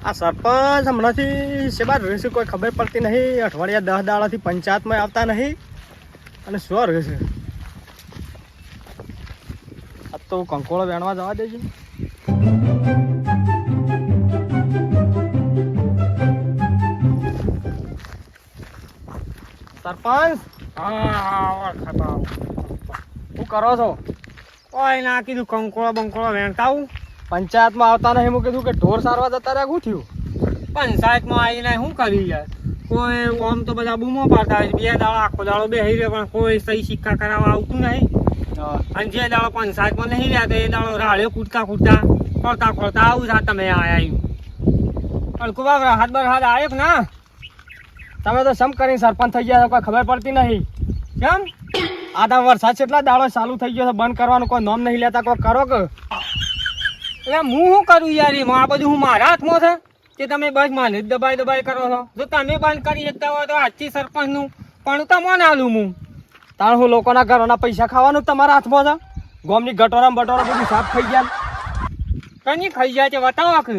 આ સરપંચ હમણાંથી શેબાર રહેશે કોઈ ખબર પડતી નહીં. અઠવાડિયા 10 દાડાથી પંચાયતમાં આવતા નહીં અને શું રહેશે. આ તો કંકોળો વેણવા જવા દેજો. સરપંચ શું કરો છો? કોઈ ના કીધું કંકોળો બંકોળો વેણતા આવું. પંચાયતમાં આવતા નહીં. હું કીધું કે ઢોર સારવા જતા રહ્યા. શું થયું? પંચાયતમાં આવીને શું કરી યાર? કોઈ આમ તો બધા બૂમો પાડતા હોય છે. 2 દાડો આખો દાડો બેસી રહ્યો પણ કોઈ સહી સિક્કા કરાવવા આવતું નહીં. અને જે દાડો પંચાયતમાં નહીં રહ્યા તો એ દાડો રાળ્યો કૂદકા ખોલતા આવું છે. તમે આવ્યું અડકુ બાબરા હાથ બર હાથ આવ્યો કે ના? તમે તો સમ કરીને સરપંચ થઈ ગયા છો, કોઈ ખબર પડતી નહીં. કેમ? આ વરસાદ કેટલા દાડો ચાલુ થઈ ગયો છે, બંધ કરવાનું કોઈ નોમ નહીં લેતા. કોઈ કરો કે એટલે હું શું કરું યાર? એમાં આ બધું હું મારા હાથમાં છે કે તમે બસ મને જ દબાઈ કરો છો? જો તમે બંધ કરી શકતા હોય તો આજથી સરપંચનું પણ તમને આલું હું. તાણ હું લોકોના ઘરોના પૈસા ખાવાનું તમારા હાથમાં છે? ગોમની ગટોરા બટોરા બધું સાફ થઈ ગયા. કઈ ખાઈ જાય છે બતાવો કે?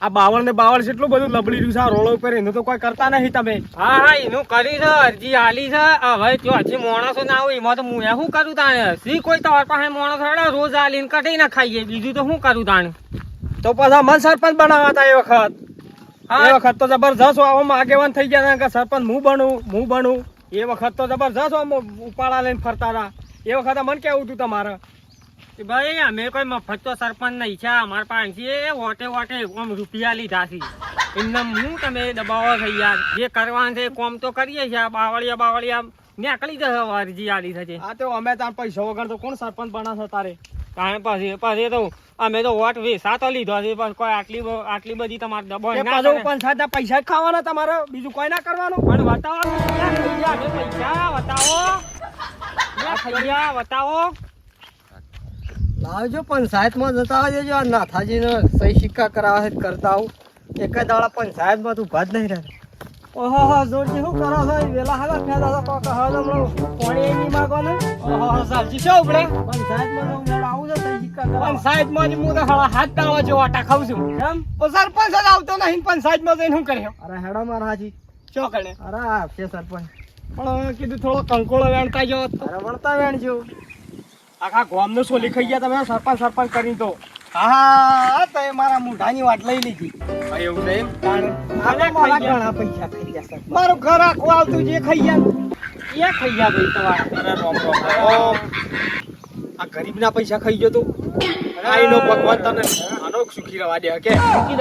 આ બાવળ ને બાવળ કેટલું બધું લબડી રહ્યું છે આ રોડો ઉપર. એનું તો કોઈ કરતા નહીં તમે. હા એનું કરી છે, અરજી આલી છે. હવે જો હજી માણસો ના હોય એમાં તો હું શું કરું તાણે? સી કોઈ તમારી પાસે માણસ હેડે રોજ આલીને કઢી ના ખાઈએ, બીજું તો શું કરું તાણે? તો પછી મન સરપંચ બનાવવા હતા એ વખત. એ વખત તો જબરજસ્ત આવામાં આગેવાન થઈ ગયા કે સરપંચ હું બનું. એ વખત તો જબરજસ્ત ઉપાડા લઈને ફરતા હતા. એ વખતે મને કેવું હતું તમારે? ભાઈ અમે કોઈ મફત તો સરપંચ નહીં છે. અમારા પાસે વોટે આમ રૂપિયા લીધા છે. એમને હું તમે દબાવો થઈ યાર. જે કરવાનું છે કોમ તો કરીએ છીએ. બાવળિયા નીકળી જશે અરજી આલી થશે. હા તો અમે તાર પૈસા વગર તો કોણ સરપંચ બનાવશે તારે? કારણ પછી તો અમે તો વોટ વેસાતો લીધો છે. પણ કોઈ આટલી બધી તમારે દબાવ પંચાયતના પૈસા જ ખાવાના તમારે, બીજું કોઈ ના કરવાનું. પણ બતાવો પૈસા બતાવો. લાવજો પંચાયતમાં જતા આવજો. આ નાથાજીને સહી સિક્કા કરાવે કરતા આવું. એક દાડા પંચાયતમાં તું ભાત નહીં રહે. ઓહો જોરજી શું કરો છો? વેલા હાલા ફેરા તો પાણી નહીં માગો ને. ઓહો સાલજી શું ઉપડે પંચાયતમાં આવું છે સહી સિક્કા કરાવવા. પંચાયતમાં હું તો હાથ દાવા જો આટા ખાઉં છું. એમ સરપંચ જ આવતો નહીં પંચાયતમાં જઈને શું કર્યો? અરે હેડો મારા હાજી શું કરે? અરે છે સરપંચ પણ કીધું થોડો કંકોળો વેણતા જો. અરે વણતા વેણજો. આખા ગામનો સોલી ખાઈ ગયા તમે સરપંચ કરીને તો. હા તો એ મારા મુઢાની વાટ લઈ લીધી. એવું નહીં ઘણા પૈસા ખાઈ ગયા. મારું ઘર આખું આવતું જે ખાઈ ગયા એ ખાઈ ગયા ભાઈ તમારે. અરે રોમ આ ગરીબના પૈસા ખાઈ ગયો તું. આઈનો ભગવાન તને આનો સુખી રહેવા દે કે?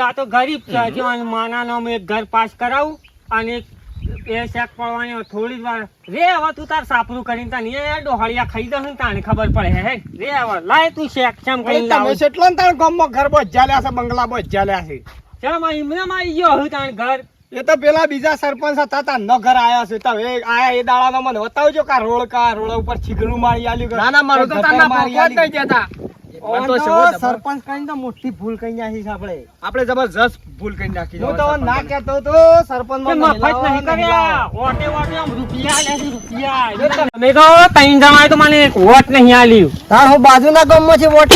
આ તો ગરીબ છે. માના નામ એક ઘર પાસ કરાવું અને એ શેક પડવાની થોડી વાર રે. હવે તું તાર સાપરું કરીને તને એ ડોહળિયા ખાઈ દઉં ને તાને ખબર પડે. હે રે હવે લાય તું શેક ચમ કરીને લાવ. તમે એટલો ને તાર ગામમાં ઘર બોજાલ્યા છે, બંગલા બોજાલ્યા છે. ચમ એમનામાં આવી ગયો હવે તાણ ઘર. એ તો પેલા બીજા સરપંચ હતા તાનો ઘર આયા છે. તો હવે આયા એ દાડાનો મને બતાવજો કા રોડ ઉપર છીગડું મારી આલ્યું. ના ના મારું તો તાના મારી આલી જતા. સરપંચ કઈ તો મોટી ભૂલ કઈ નાખી છે. આપણે જબરજસ્ત ભૂલ કઈ નાખી. હું તો ના કહેતો તો સરપંચ મફત નહીં કર્યા. વોટે આમ રૂપિયા તમે તો 3 જણાએ તો મને વોટ નહીં આલ્યું. તાર હું બાજુના ગામમાં છે વોટ.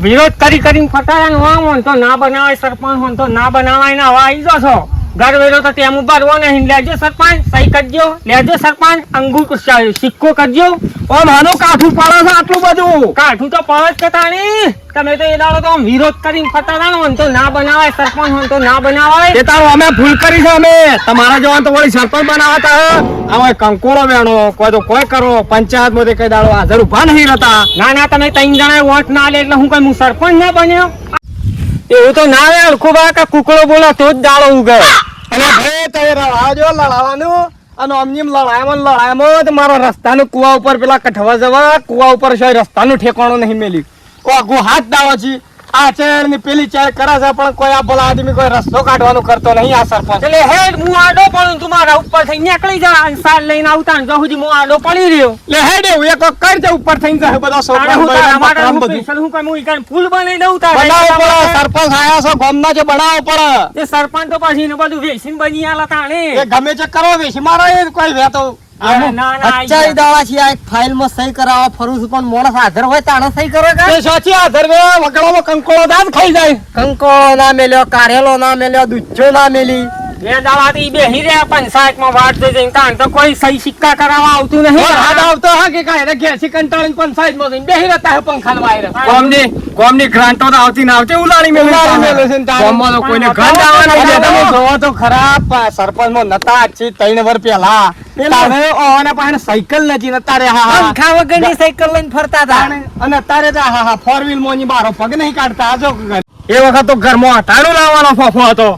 વિરોધ કરીને ફટાયા તો ના બનાવાય સરપંચ હોય તો ના બનાવાય ને હવે આવી જો છો ઘર વેરો તો તેમ ભરવો નહીં. લેજો સરપંચ સહી કરજો. લેજો સરપંચ અંગૂર સિક્કો કરજો. ઓમ આનું કાઠું પડે છે આટલું બધું. કાઠું તો પડે જ કતાણી. તમે તો એ દાડો તો આમ વિરોધ કરીને ફટાતા હોય તો ના બનાવાય સરપંચ હોય તો ના બનાવાય. એ તારું અમે ભૂલ કરી છે. અમે તમારા જવાન તો વળી સરપંચ બનાવતા હવે કંકોળો વેણો કોઈ તો કોઈ કરો. પંચાયત માં કઈ દાડો હાજર ઉભા નહીં રહેતા. ના તમે 3 જણાએ વોટ ના લે એટલે હું કઈ હું સરપંચ ના બન્યો? એવું તો ના રે અડખુબા કે કુકડો બોલો તો જ દાડો ઉગે. અને ભાઈ તમે રડાવજો લડાવવાનું. અને અમની લડાયમાં મારો રસ્તાનું કુવા ઉપર પેલા કઠવા જવા કુવા ઉપર છે રસ્તાનું ઠેકાણું નહીં મેલ્યું. કોઈ હાથ દાવો છે. આ ચેર ની પેલી ચેર કરે છે પણ કોઈ આ ભલા આદમી કોઈ રસ્તો કાઢવાનું કરતો નહીં. આ સરપંચ એટલે હેડ હું આડો પડું તું મારા ઉપર થઈ નીકળી જા અને સાલ લઈને આવતા જો સુધી હું આડો પડી રહ્યો. એટલે હેડ એવું એક કરજે ઉપર થઈને જાય બધા છોકરા ફૂલ બનાવી દઉં સરપંચ આયા છો ગામના જે બનાવો પડે. સરપંચ તો પછી બધું વેસીન બની આલા તાણે ગમે છે કરો વેસી મારો કોઈ વેતો ના ના અચ્ચાઈ દાડા છે આ એક ફાઇલમાં સહી કરાવવા ફરું છું પણ મોણસ હાજર હોય તાણે સહી કરે કે તે સાચી આધર વે વગડામાં કંકોળો દાંત ખાઈ જાય. કંકોળો ના મેલ્યો, કારેલો ના મેલ્યો, દૂધો ના મેલી. બે દાડાથી બેહી રહ્યા પંચાયતમાં વાટ જોઈ જઈને કારણ તો કોઈ સહી સિક્કા કરાવવા આવતું નહીં. હાથ આવતો હા કે કાંઈ રે ઘેરથી કંટાળીને પંચાયતમાં જઈને બેહી રહેતા હે પંખાના વાયરે. ગોમની ગ્રાન્ટો તો આવતી ના આવતી ઉલાડી મેલે ઉલાડી મેલે છે ને તારે. ગોમમાં તો કોઈને ગ્રાન્ટ આવવા નહીં તમે દેતા. જોવો તો ખરા સરપંચમાં નતા આજથી 3 વર્ષ પહેલા તારે ઓના પાસે સાયકલ નથી ને તારે પંખા વગરની સાયકલ લઈને ફરતા હતા. અને અત્યારે તો હા 4 વ્હીલ મોની બારો પગ નહીં કાઢતા આજો એ વખત તો ઘરમાં અટાણું લાવવાનો ફોફો હતો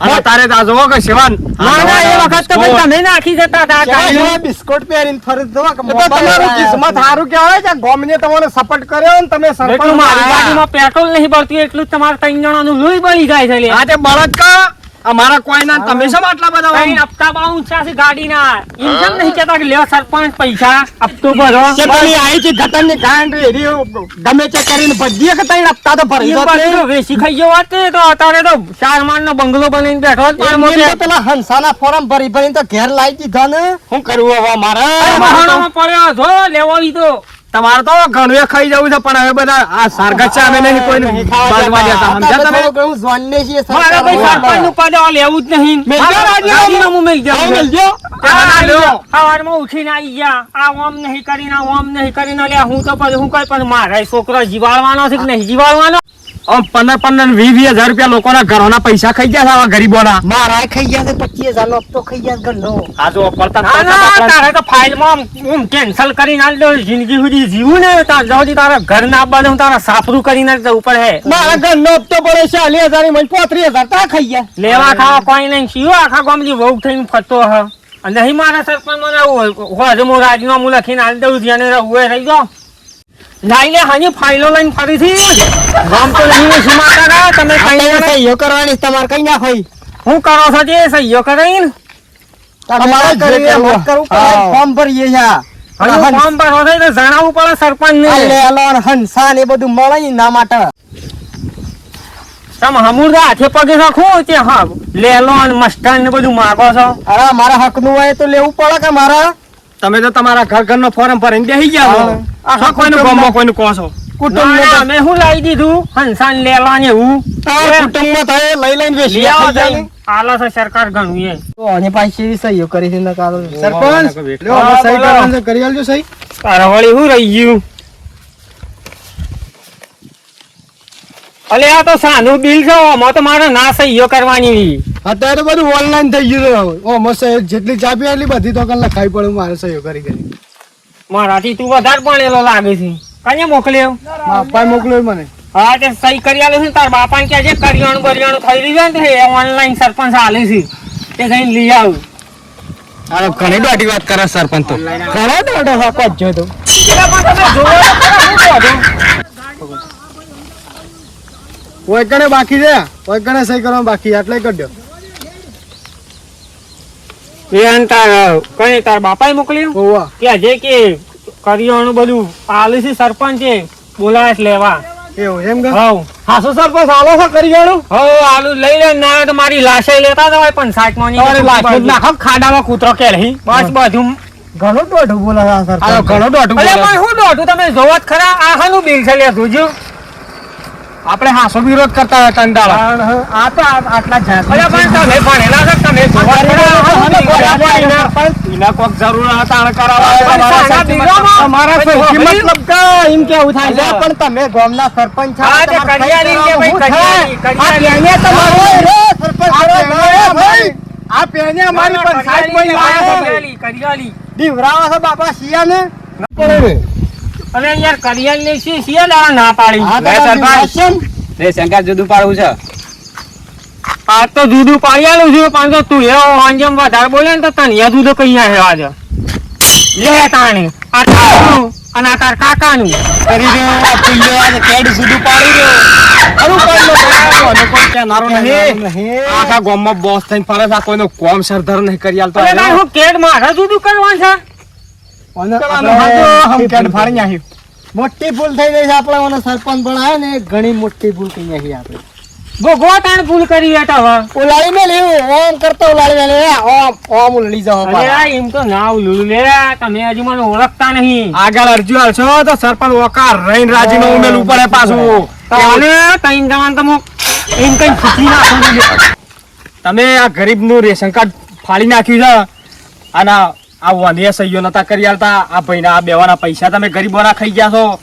અને તારે તો આ જોવો કે શિવાન ના ના એ વખત તો ભાઈ તમે નાખી જતા હતા ચાલીસ બિસ્કુટ પહેરીને ફરજ જોવા કે તો મોબાઈલ તમારું આયા. કિસ્મત સારું કહેવાય કે ગોમને તમારો સપોર્ટ કર્યો ને તમે સરપંચ એટલું મારી ગાડીમાં પેટ્રોલ નહીં ભરતું એટલું જ તમારે 3 જણાનું લોહી બળી જાય છે લે. આ તે બળદકા અમારા કોઈના તમે શા આટલા બધા કઈ હપ્તા બહુ ઊંચા છે ગાડીના. એમ કેમ નહીં કહેતા કે લ્યો સરપંચ પૈસા હપ્તો ભરો. ચેતની આવી છે ગટરની ગાંડ રેડી ગમે તે કરીને ભજીએ કે તઈ આપતા તો ભરી એ દો બાજુ તો વેસી ખાઈ ગયો હોત ને તો અત્યારે તો 4 માળનો બંગલો બનાવીને બેઠો હોત. પણ મોટી પેલા હંસાના ફોરમ ભરી ભરીને તો ઘેર લાવી દીધા ને. શું કરવું હવે મારે મહાણામાં પડ્યો છો લેવો ઈ તો. તમારે તો ઘણું ખાઈ જવું છે પણ હવે બધા આ સારગચ્છા અમે નહીં કોઈને બાજવા દેતા સમજ્યા તમે થોડું ઘણું જોઈને છીએ મારે ભાઈ સરકારમાં. સરપંચનું પદ હવે લેવું જ નહીં. મેલજો મારે રાજીનામું. રાજીનામું મેલજો. આવો મેલજો. ત્યાં લ્યો. સવારમાં ઉઠીને આઈ ગયા આ ઓમ નહીં કરીને આ ઓમ નહીં કરીને લે હું તો પછી હું કઈ પણ મારા છોકરો જીવાડવાનો છે કે નહીં જીવાડવાનો. આમ 15-20 હજાર રૂપિયા લોકોના ઘરોના પૈસા ખાઈ ગયા છે આવા ગરીબોના. મારા ખાઈ ગયા છે 25,000 નો હપ્તો ખાઈ ગયા છે ઘરનો. આ જો પડતા ના ના તારે તો ફાઇલમાં હું કેન્સલ કરીને આલી દઉં જિંદગી સુધી જીવું ને ત્યાં સુધી તારા ઘર ના બને હું તારા સાપરું કરીને જ જવું પડે. મારા ઘરનો હપ્તો પડે 40,000 માં 35,000 તા ખાઈ ગયા લેવા ખાવા કોઈ નહીં શિવ આખા ગામની વહુ થઈને ફરતો હ અને નહીં મારા સરપંચ મને હોય હું રાજીનામું લખીને આલી દઉં જેને રહું એ રહી જાઓ. લાઈ લે હાની ફાઇલો લઈને ફરીથી ગામ તો નહીં સીમા કાકા તમે કઈ આપણે સહીઓ કરવાની છે, તમારે કઈ ના હોય. શું કરો છો જે સહીઓ કરીને તમારે જે કરીએ, કરવું. મત કરવું પડે. હા. ફોર્મ ભરીએ છે આ. હજુ ફોર્મ ભરો છો તો જણાવવું પડે સરપંચ આ ને. લેલો ને હંસા ને એ બધું મળે ને એના માટે. તમે હમુરદા હાથે પગે રાખો તે હા લેલો અને મસ્ટર્ડ ને બધું માગો છો. અરે મારા હક નું હોય તો લેવું પડે કે મારા તમે તો તમારા ઘરનો ફોરમ ભરીને બેસી ગયા છો. હા. શું કોઈનું ગામમાં કોઈનું કહો છો કુટુંબ ના, ના, અમે શું લાવી દીધું હંસાન લેલો ને એવું કુટુંબમાં થાય લઈ લઈને વેચી લઈ આવો ખાઈ જાય જઈને. આલો છે સરકાર ઘણું એ તો આની પાસે એવી સહીઓ કરી છે ને કારો. સરપંચ લ્યો હા, સહી બોલો. કરવાનું છે, કરી આલજો સહી તારા વળી શું રહી ગયું અલે આ તો સાનું બિલ છે આમાં તો મારે ના સહીઓ કરવાની. અત્યારે બધું ઓનલાઈન થઈ ગયું છે. ઓ મસ્ત જેટલી ચા પી એટલી બધી તો કલાક ખાઈ પડું મારે સહીઓ કરી કરી મારાથી તું વધારે ભણેલો લાગે છે કને મોકલ્યો મારા પપ્પાએ મોકલ્યો મને હા તે સહી કરી આલે છે ને તાર બાપાને કહે છે કરિયાણું બરિયાણું થઈ રહ્યું છે ને એ ઓનલાઈન સરપંચ આલે છે તે જઈને લઈ આવું. આ ઘણી દાટી વાત કરે સરપંચ તો ઘણો દોડો હકો જ જોતો. પેલા પણ તમે જોવો તો ખરા શું કહો છો? ઓય કણે બાકી છે ઓય કણે સહી કરવાનું બાકી છે, એટલે કરી દો એ અને કઈ તાર બાપાએ મોકલ્યું ઓવા કે જે કે કરિયાણું બધું આલે છે સરપંચે બોલાવે છે લેવા. એવું એમ કે હવ હાસો સરપંચ આલો છો કરી જાણું હવ આલુ લઈ લે ના હોય તો મારી લાશે લેતા જવાય પણ સાચમાં નહીં. તમારી લાશ જ નાખો ખાડામાં કૂતરો કે રહી બસ બધું ઘણું દોઢું બોલે છે આ આ સરપંચ. ઘણો દોઢું અલે બોલે. પણ શું દોઢું તમે જોવો જ ખરા આ શાનું બિલ છે લે જોજો. આપણે હાસો વિરોધ કરતા હતા કંટાળા આ તો આટલા જાત અલે પણ તમે ભણેલા છો તમે જોવો જ ખરા આ શાનું બિલ છે? એના કોક જરૂર હતા પણ સારા બિલોમાં તમારા બધું સૌથી હોભળ્યું? મતલબ કે એમ કેવું થાય છે અલ્યા પણ તમે ગામના સરપંચ છો, હા, તે તમારે કરિયાણી સહી કે ભાઈ, કરવાનું શું કરિયાણી, થાય? કરિયાણી. આ પેને તમારો રે, સરપંચ કરો, ભાઈ આ પેને અમારી પંચાયતમાં ઈ લાયા છે. કરિયાળી. દીવરાવો છો બાપા શિયાને. અરે યાર કરિયાળી છે શિયા દાડા ના પાડી. આ તો લે સરપંચ. વાસ્યમ. રે શંકર જુદું પાડવું છે આ તો જુદું પાડી આલું છું પણ તો તું એવો અંજમ વધારે બોલે ને તો તને એ જુદું કઈ આવે આજે લે તાણી આ તારું અને આ તાર કાકાનું કરી રહ્યો આ પુલ્યો આ કેડ સુધું પાડી રહ્યો ખરું કોઈ નો અને કોઈ કહેનારો નહીં નહીં. આખા ગામમાં બોસ થઈને ફરે છે આ કોઈનો કોમ સરદાર નહીં કરી આલતો અરે તાર હું કેડ મારે જુદું કરવાનું છે. અને હમ કેડ ફાડી નાખ્યું મોટી ભૂલ થઈ ગઈ છે આપણે ઓને સરપંચ બનાવ્યો ને ઘણી મોટી ભૂલ કરી નાખી આપણે. ભોગવા તાણ ભૂલ કરી બેઠા હવે. ઉલાળી મેં લેવું ઓમ કરતો ઉલાળી મેં લે ઓમ ઉલડી જાવ અરે આ એમ તો ના ઉલું લે, તમે હજી મને ઓળખતા નહીં. આગળ અરજી હાલશો તો સરપંચ ઓકાર રહીને રાજીનો ઉમેલવું પડે પાછું. અને તઈન જવાન તમે એમ કઈ ખીચી નાખો છો. તમે આ ગરીબનું રેશન કાર્ડ ફાડી નાખ્યું છે અને આ વાંધિયા સહીઓ નતા કરી આલતા. આ ભાઈના આ બેવાના પૈસા તમે ગરીબોના ખાઈ ગયા છો.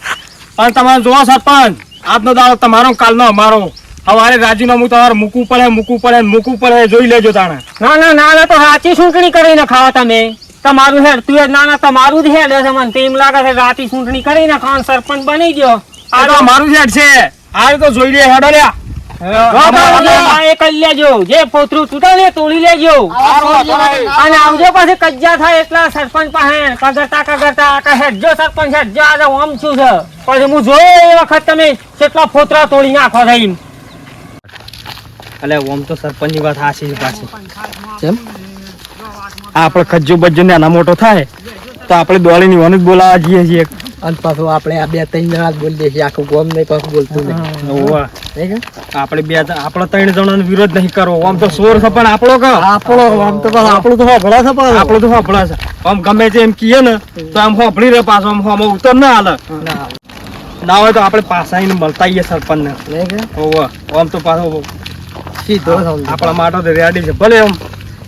અને તમે જોવો સરપંચ, આજનો દાડો તમારો કાલનો અમારો. સવારે રાજીનામું તમારે મૂકવું પડે જોઈ લેજો તાણે. ના ના ના તો સાચી ચૂંટણી કરીને ખાવા તમે. તમારું હેડ તું ના ના તમારું જ હેડ છે. મને તો એમ લાગે છે રાતી ચૂંટણી કરીને ખાવા સરપંચ બની ગયો. આ તો અમારું હેડ છે. આ તો જોઈ લે હેડો લ્યા. એ કરી લેજો, જે પોતરું તૂટે ને તોડી લેજો. અને આવજો પછી કજ્જા થાય એટલા સરપંચ પાસે કગરતા આખા હેડજો સરપંચ હેડજો. આજે ઓમ શું છે પછી હું જોયો એ વખત તમે કેટલા ફોતરા તોડી નાખો થઈ. અલે ઓમ તો સરપંચની વાત હાચી છે પાછી. કેમ આપણે ખજ્જો બજ્જો નાના મોટો થાય તો આપણે દોડીની વન જ બોલાવા જઈએ છીએ. અને પાછું આપણે આ 2-3 જણા જ બોલી દઈએ, આખું ગામ નહીં પાછું બોલતું નહીં. આપણે 3 જણાનો વિરોધ નહીં કરવો. આમ તો સોર છે પણ આપણો કે આમ તો પાછું આપણું તો હોભળા છે પાછું. આપણું તો હોપળા છે. આમ ગમે તે એમ કીએ ને તો આમ હોપળી રહે પાછો. આમ ઉતર ના હાલે. ના હોય તો આપણે પાછા આવીને મળતા આવીએ સરપંચ ને. નહીં કે? આમ તો પાછો સીધો સમજો. આપણા માટે તો રેડી છે. ભલે આમ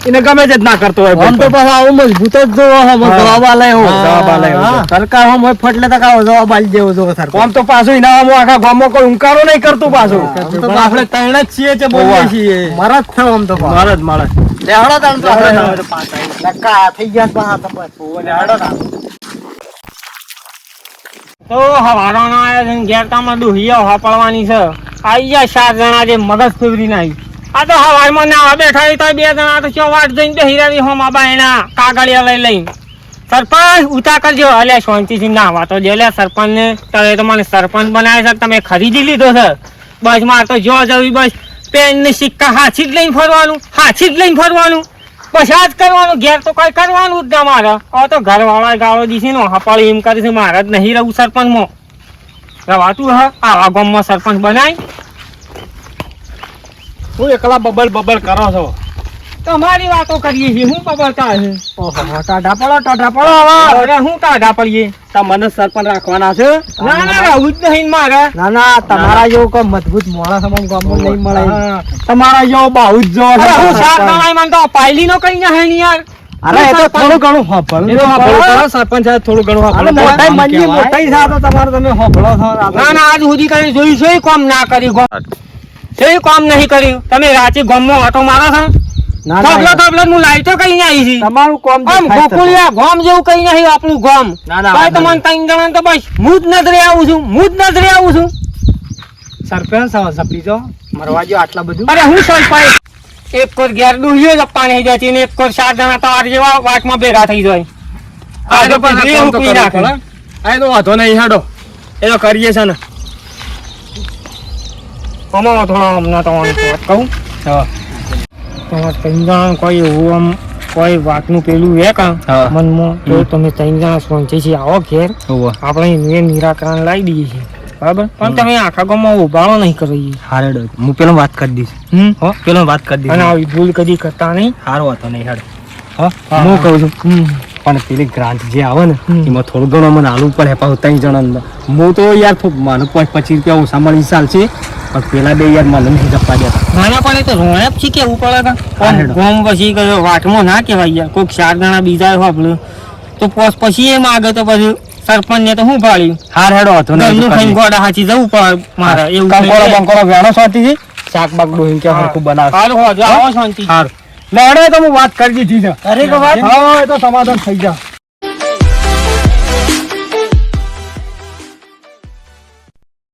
એને ગમે તે જ ના કરતો હોય. આમ તો પાછું આવું મજબૂત જ જોવો હમ જવાબ આલે એવું. જવાબ આલે એવું. હા. સરકાર હમ હોય ફટલે તો કાવો જવાબ આલી દેવો જો સરકાર. આમ તો પાછું ઇનામો આખા ગામમાં કોઈ હુંકારો નહીં કરતું પાછું. આમ તો આપણે 3 જ છીએ જે બોલીએ છીએ. મારા જ થયો આમ તો પાછું. મારે લેવડો તાણ તો આપણે આપણે. ના હોય તો પાછા આવીને. નક્કા થઈ ગયા પાછા તમે. તો હવારાના આયા છે ઘેર કામમાં ડુહિયા વાપરવાની છે. આઈ ગયા 4 જણા જે મગજ ફેવરી નાઈ. આ તો હવારમાં નાવા બેઠા હોય તો 2 જણા તો ચો વાટ જઈને બેહી રહી હોમાં બાયના કાગળિયા લઈ લઈને. સરપંચ ઉતા કરજો. અલ્યા શાંતિથી નાવા તો દે લે સરપંચ ને. તમે તો મને સરપંચ બનાવ્યા છે, તમે ખરીદી લીધો છે. બસ મારે તો જો જવી બસ પેન ને સિક્કા હાથી જ લઈને ફરવાનું. બસ આ જ કરવાનું. ઘેર તો કઈ કરવાનું જ ના મારે. હવે તો ઘરવાળા ગાળો દીધી નો હપાળી એમ કરે છે મારે જ નહીં રહું સરપંચમાં. રવાતું હ આવા ગામમાં સરપંચ બનાય. હું એકલા બબલ કરો છો. તમારી વાતો કરીએ છીએ. હું બબલતા છે. ઓહો ટાઢા પડો હવે. અરે હું કાઢા પડીએ. તમને સરપંચ રાખવાના છે. ના ના રહું જ નહીં મારે. ના ના તમારા જેવું કોઈ મજબૂત માણસ અમને ગામમાં નહીં મળે. તમારા જેવો બાહુ જ જો. અરે હું શાક બનાવી મને તો પાયલી નો કઈ ના હે ની યાર. અરે એ તો થોડું ઘણું હોભળ. એ તો હોભળવું પડે. સરપંચ સાહેબ થોડું ઘણું અરે હોભળવું મોટાઈ પડે. મંજી મોટાઈ સાથે તમારે તમે હોભળો છો. ના ના આજ સુધી કઈ જોયું છે કામ ના કરી છે કામ નહીં કર્યું. તમે રાતે ગામમાં ઓટો મારો છો. ના તબલો હું લાઈટો કઈ ના આવી છે. તમારું કામ આમ દેખાય છે. ગોકુળિયા ગામ જેવું કઈ નહીં આપણું ગામ. ના, ના, ભાઈ ના, તમને 3 જણા તો બસ હું જ નજરે આવું છું. સરપંચ સપીજો મરવા જો આટલા બધું. અરે હું સરપંચ એક કોર ઘેર ડૂહ્યો જ પાણી જતી ને એક કોર 4 જણા તો આ જેવા વાટમાં ભેગા થઈ જાય. આ તો પણ આ કામ તો ઉકળી કરવું નાખે. પડે. આ તો વાંધો નહીં હેડો. એ તો કરીએ છે ને. કમાવો થોડો હમણાં તો કહું હા. તમારે 3 જણા કોઈ એવું આમ કોઈ વાતનું પેલું હે કાં હા. મનમાં તો તમે 3 જણા શાંતિથી આવો ઘેર. હોવે. આપણે એનું નિરાકરણ લાવી દઈએ છીએ બરાબર. પણ તમે આખા ગામમાં ઉભાળો નહીં કરી. હારેડો હું પેલો વાત કરી દઈશ. હો પેલો વાત કરી અને દઈશ. આવી ભૂલ કદી કરતા નહીં. હારો વાતો નહીં હેડો. હા, હું કહું છું હમ. પણ પેલી ગ્રાન્ટ જે આવે ને હમ. એમાં થોડું ઘણું મને આલવું પડે. પાછું 3 જણા હું તો યાર મને 25 રૂપિયા ઓછા મળી ચાલશે પણ પેલા 2 યાર મને નથી જપવા દેતા. નાના પણ એ તો રોણપ છે કેવું પડે કાં? હા, હેડો. ગોમ પછી કયો વાટમાં ના કહેવાય યાર. કોઈક 4 જણા બીજા હોય તો પછી એ માગે તો પછી સરપંચ ને તો શું પાડ્યું. હાર હેડો હતો ને ઘરનું ખાઈને ગોડા હાચી જવું પડે મારે એવું કંકોડો થઈ બંકોડો વેણો શાંતિથી શાક બાક ડોહીને કે હરખું બનાવે. હારું હોજો, આવો શાંતિ. હારું લે હેડો તો હું વાત કરી દીધી છે. અરે કે વાત હા એ તો સમાધાન થઈ જાય.